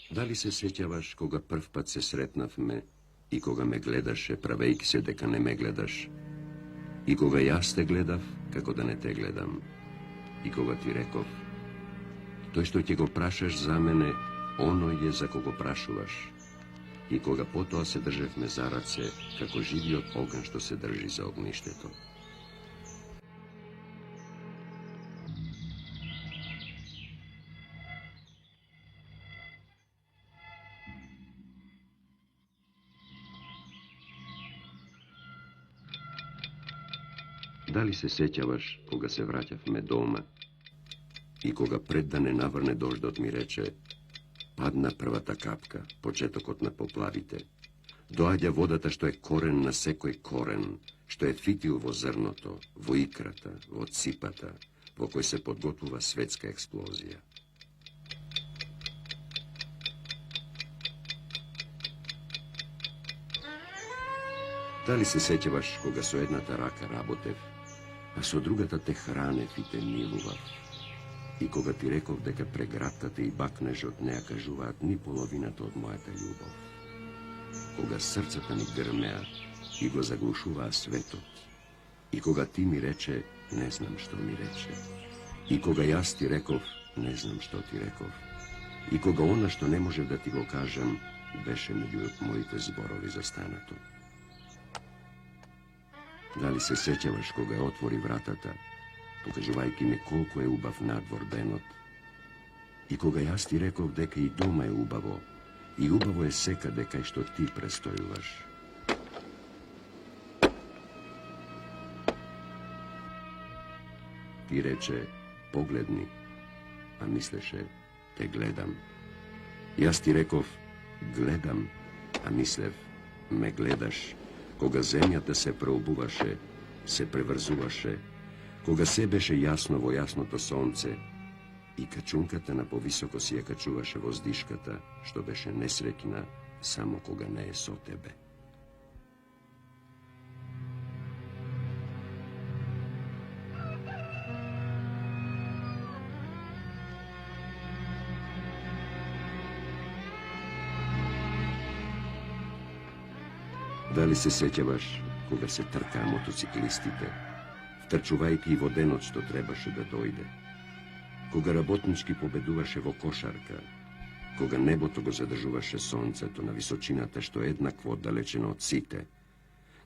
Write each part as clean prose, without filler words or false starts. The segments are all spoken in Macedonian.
Дали се сеќаваш кога прв пат се сретнавме и кога ме гледаше, правејки се дека не ме гледаш? И кога јас те гледав, како да не те гледам? И кога ти реков, тој што ќе го прашаш за мене, оној е за кого прашуваш? И кога потоа се држевме за раце, како живиот оган што се држи за огништето? Дали се сеќаваш кога се враќавме дома и кога пред да не наврне дождот ми рече, падна првата капка, почетокот на поплавите. Доаѓа водата што е корен на секој корен, што е фитил во зрното, во икрата, во ципата, во кој се подготвува светска експлозија. Дали се сеќаваш кога со едната рака работев, а со другата те хранев и те милував? И кога ти реков дека прегратката и бакнежот не ја кажуваат ни половината од мојата љубов? Кога срцата ми грмеа и го заглушуваа светот? И кога ти ми рече, не знам што ми рече? И кога јас ти реков, не знам што ти реков? И кога она што не можев да ти го кажам, беше меѓу моите зборови за станато? Дали се сеќаваш кога ја отвори вратата, покажувајќи ми колку е убав надвор денот? И кога јас ти реков дека и дома е убаво, и убаво е секаде кај што ти престојуваш? Ти рече, погледни, а мислеше, те гледам. Јас ти реков, гледам, а мислев, ме гледаш. Кога земјата се преобуваше, се преврзуваше, кога се беше јасно во јасното сонце и качунката на повисоко си ја качуваше во здишката, што беше несреќна само кога не е со тебе. Дали се сеќаваш кога се тркаа мотоциклистите, втрчувајќи и во денот што требаше да дојде? Кога работнички победуваше во кошарка, кога небото го задржуваше сонцето на височината што е еднакво оддалечено од сите,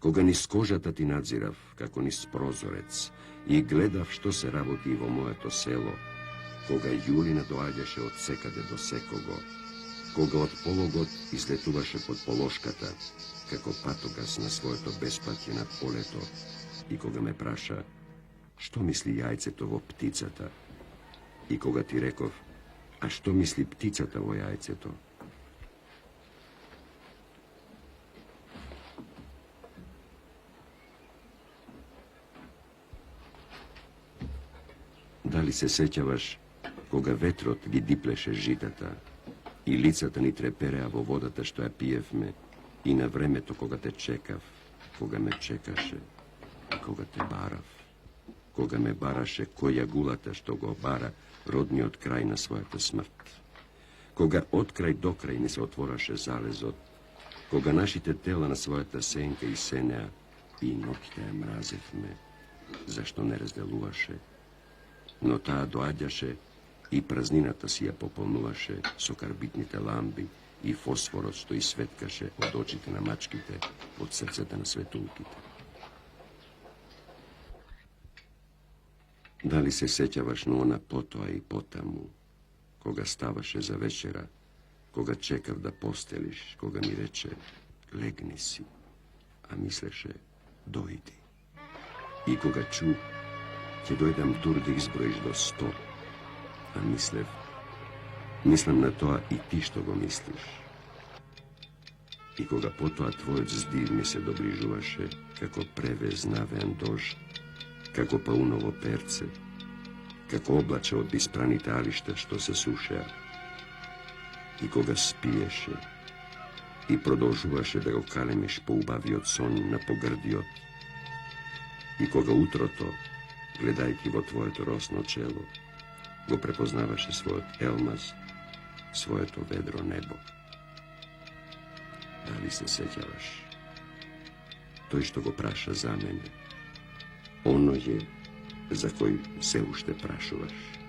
кога низ кожата ти надзирав како низ прозорец и гледав што се работи во моето село, кога Јулина доаѓаше од секаде до секого, кога од пологот излетуваше под полошката, како патогас на своето беспатје над полето, и кога ме праша, што мисли јајцето во птицата? И кога ти реков, а што мисли птицата во јајцето? Дали се сеќаваш кога ветрот ги диплеше житата и лицата ни трепереа во водата што ја пиевме, и на времето кога те чекав, кога ме чекаше, и кога те барав, кога ме бараше кој јагулата што го бара родниот крај на својата смрт, кога од крај до крај ни се отвораше залезот, кога нашите тела на својата сенка и сенеа и ноќта ја мразевме, зашто не разделуваше, но таа доаѓаше и празнината си ја пополнуваше со карбитните ламби и фосфорот што исветкаше од очите на мачките, од срцата на светулките. Дали се сеќаваш на она потоа и потаму, кога ставаше за вечера, кога чекав да постелиш, кога ми рече, легни си, а мислеше, дојди. И кога чу, ќе дојдам тур да изброиш до 100, а мислам на тоа и ти што го мислиш. И кога потоа твојот здив ми се доближуваше, како превез навеан дожд, како пауново перце, како облаче од испраните алишта што се сушеа. И кога спиеше и продолжуваше да го калемиш по убавиот сон на погрдиот, и кога утрото, гледајќи во твоето росно чело, го препознаваше својот елмаз svoje to vedro nebo. Da li se sjećavaš? To je što go praša za mene. Ono je za koji se ušte prašuvaš.